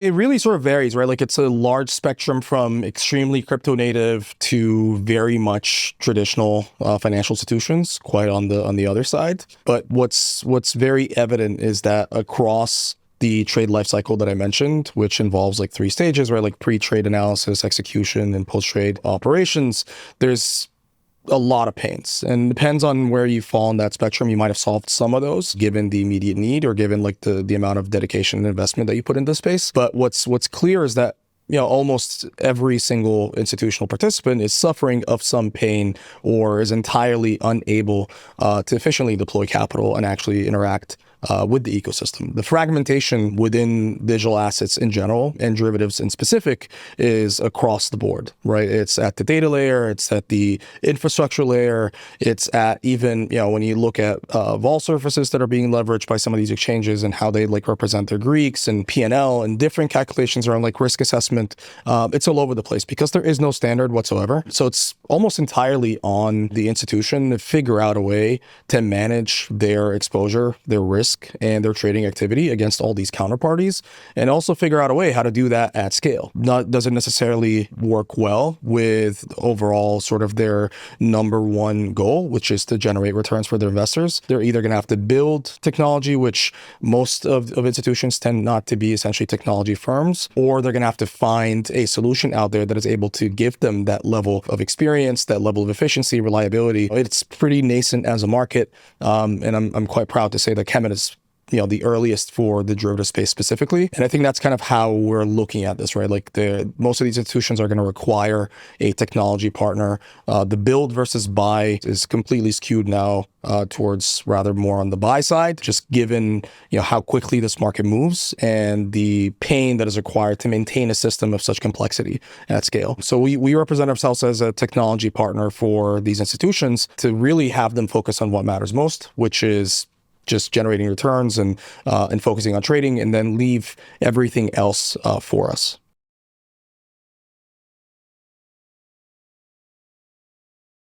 It really sort of varies, right? Like it's a large spectrum from extremely crypto native to very much traditional financial institutions, quite on the other side. But what's very evident is that across the trade lifecycle that I mentioned, which involves like three stages, right? Like pre-trade analysis, execution, and post-trade operations, there's a lot of pains, and depends on where you fall in that spectrum. You might have solved some of those given the immediate need or given like the amount of dedication and investment that you put into space. But what's clear is that almost every single institutional participant is suffering of some pain or is entirely unable to efficiently deploy capital and actually interact with the ecosystem. The fragmentation within digital assets in general and derivatives in specific is across the board, right? It's at the data layer, it's at the infrastructure layer, it's at even, when you look at vol surfaces that are being leveraged by some of these exchanges and how they like represent their Greeks and P&L and different calculations around like risk assessment. It's all over the place because there is no standard whatsoever. So it's almost entirely on the institution to figure out a way to manage their exposure, their risk, and their trading activity against all these counterparties, and also figure out a way how to do that at scale. Doesn't necessarily work well with overall sort of their number one goal, which is to generate returns for their investors. They're either going to have to build technology, which most of institutions tend not to be essentially technology firms, or they're going to have to find a solution out there that is able to give them that level of experience, that level of efficiency, reliability. It's pretty nascent as a market, and I'm quite proud to say that Kemet is the earliest for the derivative space specifically. And I think that's kind of how we're looking at this, right? Like most of these institutions are going to require a technology partner. The build versus buy is completely skewed now towards rather more on the buy side, just given how quickly this market moves and the pain that is required to maintain a system of such complexity at scale. So we represent ourselves as a technology partner for these institutions to really have them focus on what matters most, which is just generating returns and focusing on trading, and then leave everything else for us.